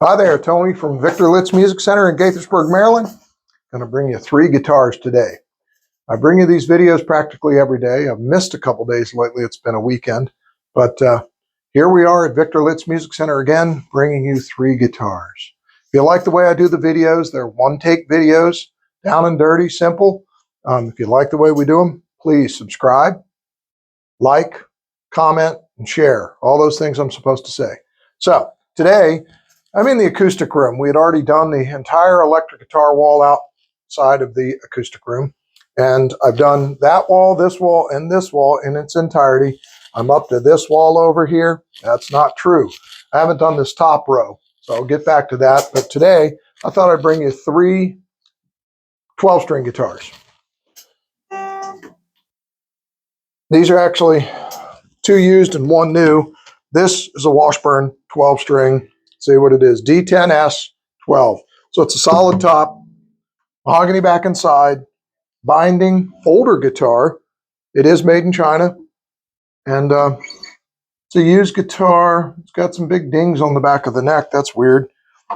Hi there, Tony from Victor Litz Music Center in Gaithersburg, Maryland. Going to bring you 3 guitars today. I bring you these videos practically every day. I've missed a couple days lately. It's been a weekend. But here we are at Victor Litz Music Center again, bringing you 3 guitars. If you like the way I do the videos, they're one-take videos, down and dirty, simple. If you like the way we do them, please subscribe, like, comment, and share. All those things I'm supposed to say. So today, I'm in the acoustic room. We had already done the entire electric guitar wall outside of the acoustic room. And I've done that wall, this wall, and this wall in its entirety. I'm up to this wall over here. That's not true. I haven't done this top row, so I'll get back to that. But today, I thought I'd bring you 3 12-string guitars. These are actually 2 used and 1 new. This is a Washburn 12-string. See what it is, D10S 12. So it's a solid top, mahogany back and side, binding, older guitar. It is made in China. And it's a used guitar. It's got some big dings on the back of the neck. That's weird.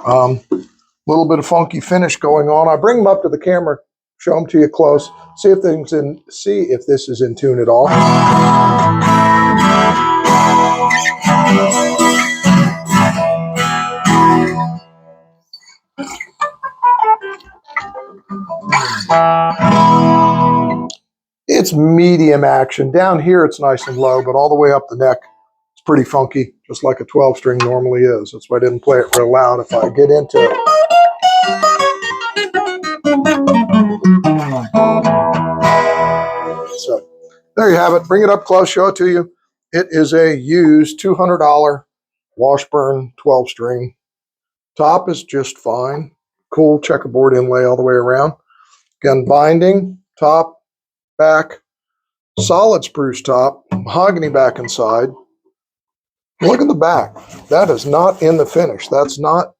Little bit of funky finish going on. I bring them up to the camera, show them to you close, see if this is in tune at all. It's medium action. Down here it's nice and low, but all the way up the neck it's pretty funky, just like a 12-string normally is. That's why I didn't play it real loud. If I get into it. So there you have it. Bring it up close, show it to you. It is a used $200 Washburn 12-string. Top is just fine. Cool checkerboard inlay all the way around. Again, binding, top, back, solid spruce top, mahogany back and side. Look at the back. That is not in the finish. That's not,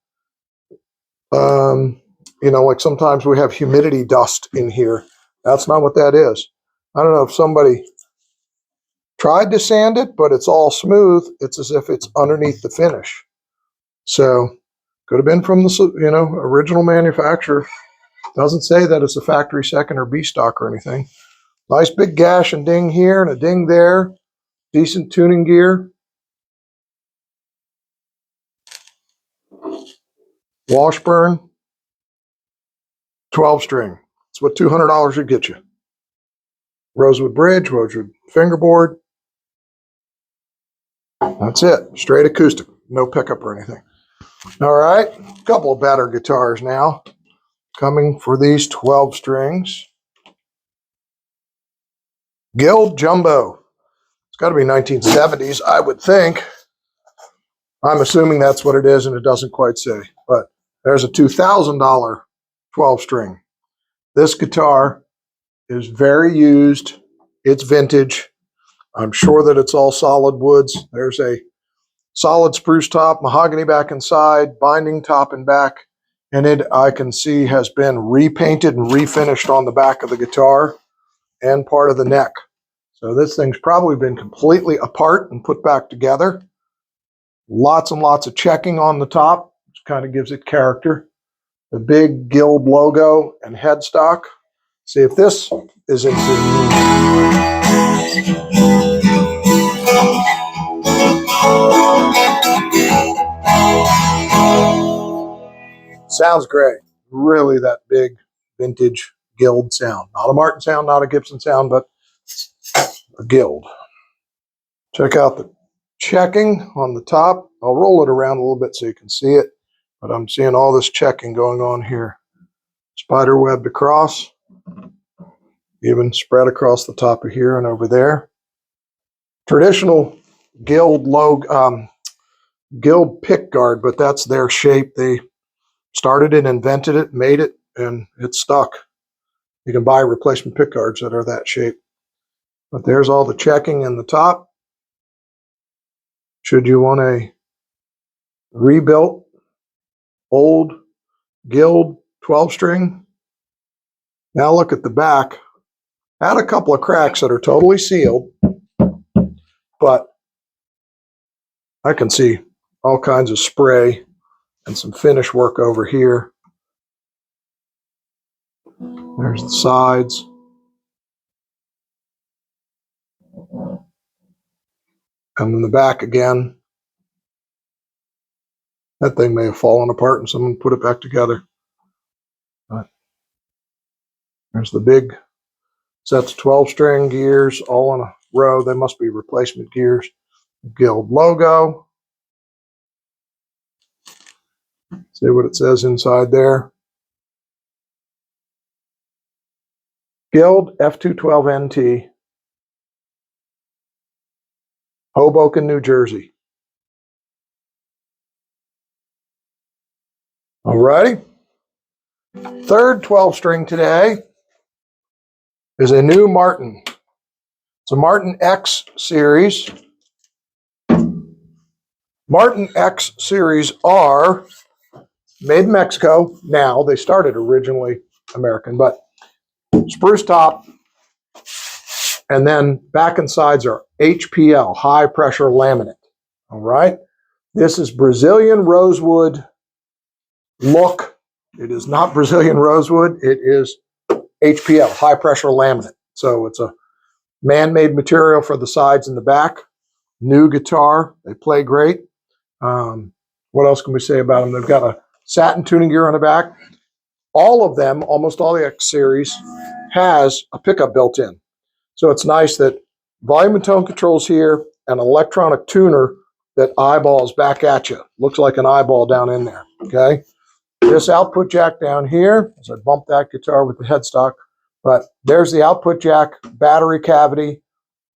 like sometimes we have humidity dust in here. That's not what that is. I don't know if somebody tried to sand it, but it's all smooth. It's as if it's underneath the finish. So could have been from the original manufacturer. Doesn't say that it's a factory second or B stock or anything. Nice big gash and ding here and a ding there. Decent tuning gear. Washburn 12-string. That's what $200 would get you. Rosewood bridge, rosewood fingerboard. That's it. Straight acoustic. No pickup or anything. All right. A couple of better guitars now coming for these 12 strings. Guild Jumbo. It's got to be 1970s, I would think. I'm assuming that's what it is, and it doesn't quite say. But there's a $2,000 12-string. This guitar is very used. It's vintage. I'm sure that it's all solid woods. There's a solid spruce top, mahogany back and side, binding top and back. And it, I can see, has been repainted and refinished on the back of the guitar and part of the neck. So this thing's probably been completely apart and put back together. Lots and lots of checking on the top, which kind of gives it character. The big Guild logo and headstock. See if this is in tune. Sounds great. Really that big vintage Guild sound. Not a Martin sound, not a Gibson sound, but a Guild. Check out the checking on the top. I'll roll it around a little bit so you can see it, but I'm seeing all this checking going on here. Spider webbed across, even spread across the top of here and over there. Traditional Guild logo, Guild pick guard, but that's their shape. They started it, invented it, made it, and it's stuck. You can buy replacement pick guards that are that shape. But there's all the checking in the top. Should you want a rebuilt old Guild 12-string? Now look at the back. Had a couple of cracks that are totally sealed, but I can see all kinds of spray and some finish work over here. There's the sides. And then the back again. That thing may have fallen apart and someone put it back together. But there's the big sets of 12-string gears all in a row. They must be replacement gears. Guild logo. See what it says inside there. Guild F212NT, Hoboken, New Jersey. All righty. Third 12-string today is a new Martin. It's a Martin X series. Martin X series are made in Mexico. Now, they started originally American, but spruce top, and then back and sides are HPL, high pressure laminate. All right. This is Brazilian rosewood look. It is not Brazilian rosewood. It is HPL, high pressure laminate. So it's a man-made material for the sides and the back. New guitar. They play great. What else can we say about them? They've got a satin tuning gear on the back. All of them, almost all the X series, has a pickup built in. So it's nice that volume and tone controls here, an electronic tuner that eyeballs back at you. Looks like an eyeball down in there, okay? This output jack down here, as I bump that guitar with the headstock, but there's the output jack, battery cavity,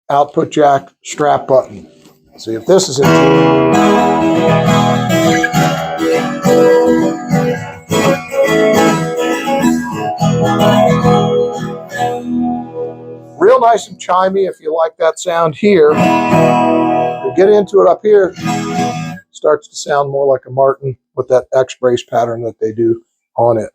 output jack, strap button. See if this is in tune. Real nice and chimey if you like that sound here. You get into it up here, it starts to sound more like a Martin with that X-brace pattern that they do on it.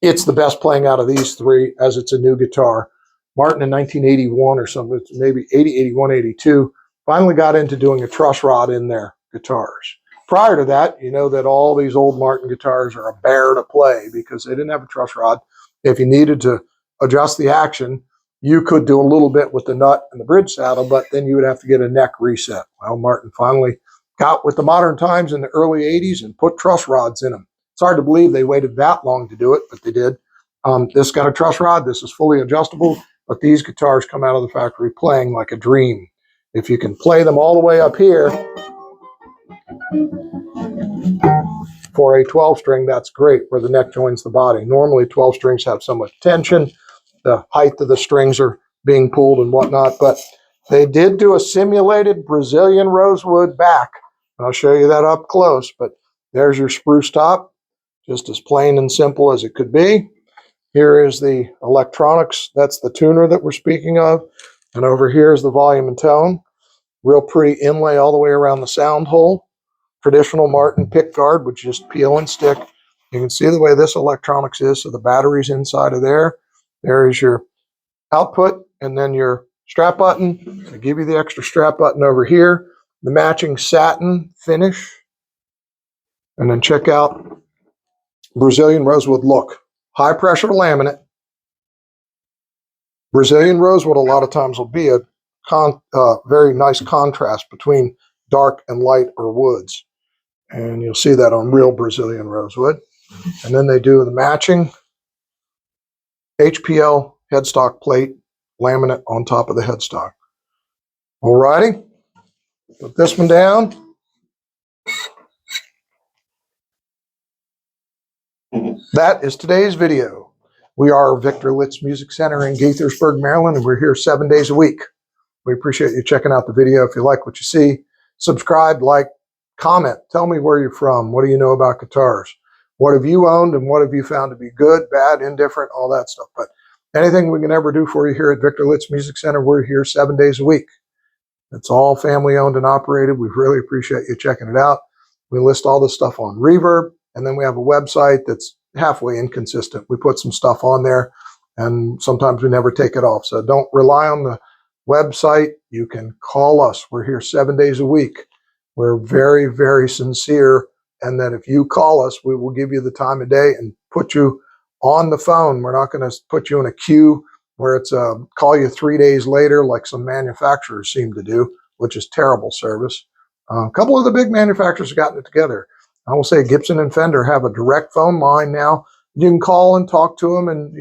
It's the best playing out of these three, as it's a new guitar. Martin in 1981 or something, maybe 80, 81, 82, finally got into doing a truss rod in their guitars. Prior to that, you know that all these old Martin guitars are a bear to play because they didn't have a truss rod. If you needed to adjust the action, you could do a little bit with the nut and the bridge saddle, but then you would have to get a neck reset. Well, Martin finally got with the modern times in the early 80s and put truss rods in them. It's hard to believe they waited that long to do it, but they did. This got a truss rod. This is fully adjustable, but these guitars come out of the factory playing like a dream. If you can play them all the way up here for a 12-string, that's great, where the neck joins the body. Normally, 12 strings have so much tension. The height of the strings are being pulled and whatnot, but they did do a simulated Brazilian rosewood back. And I'll show you that up close, but there's your spruce top, just as plain and simple as it could be. Here is the electronics. That's the tuner that we're speaking of. And over here is the volume and tone. Real pretty inlay all the way around the sound hole. Traditional Martin pick guard, which just peel and stick. You can see the way this electronics is. So the battery's inside of there. There is your output and then your strap button. I give you the extra strap button over here. The matching satin finish. And then check out Brazilian rosewood look. High pressure laminate. Brazilian rosewood a lot of times will be a very nice contrast between dark and light or woods. And you'll see that on real Brazilian rosewood. And then they do the matching HPL headstock plate laminate on top of the headstock. Alrighty, put this one down. That is today's video. We are Victor Litz Music Center in Gaithersburg, Maryland, and we're here 7 days a week. We appreciate you checking out the video. If you like what you see, subscribe, like, comment. Tell me where you're from. What do you know about guitars? What have you owned and what have you found to be good, bad, indifferent, all that stuff. But anything we can ever do for you here at Victor Litz Music Center, we're here 7 days a week. It's all family owned and operated. We really appreciate you checking it out. We list all this stuff on Reverb, and then we have a website that's halfway inconsistent. We put some stuff on there, and sometimes we never take it off. So don't rely on the website. You can call us. We're here 7 days a week. We're very, very sincere and that if you call us, we will give you the time of day and put you on the phone. We're not going to put you in a queue where it's call you 3 days later like some manufacturers seem to do, which is terrible service. A couple of the big manufacturers have gotten it together. I will say Gibson and Fender have a direct phone line now. You can call and talk to them, and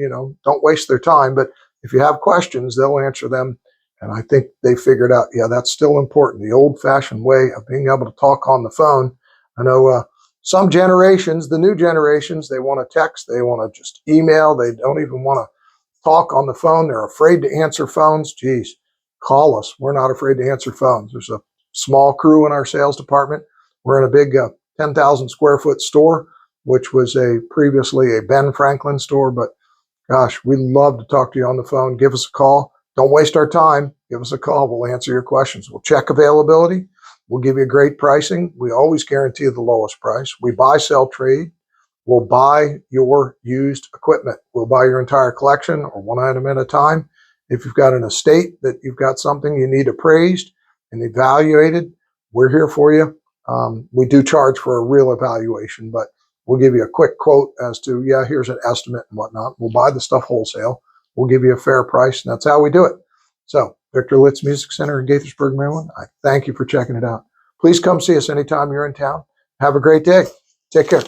don't waste their time. But if you have questions, they'll answer them. And I think they figured out, yeah, that's still important. The old-fashioned way of being able to talk on the phone. I know some generations, the new generations, they want to text, they want to just email, they don't even want to talk on the phone. They're afraid to answer phones. Geez, call us. We're not afraid to answer phones. There's a small crew in our sales department. We're in a big 10,000 square foot store, which was previously a Ben Franklin store. But gosh, we love to talk to you on the phone. Give us a call. Don't waste our time. Give us a call. We'll answer your questions. We'll check availability. We'll give you great pricing. We always guarantee the lowest price. We buy, sell, trade. We'll buy your used equipment. We'll buy your entire collection or one item at a time. If you've got an estate that you've got something you need appraised and evaluated, we're here for you. We do charge for a real evaluation, but we'll give you a quick quote as to, yeah, here's an estimate and whatnot. We'll buy the stuff wholesale. We'll give you a fair price, and that's how we do it. So, Victor Litz Music Center in Gaithersburg, Maryland, I thank you for checking it out. Please come see us anytime you're in town. Have a great day. Take care.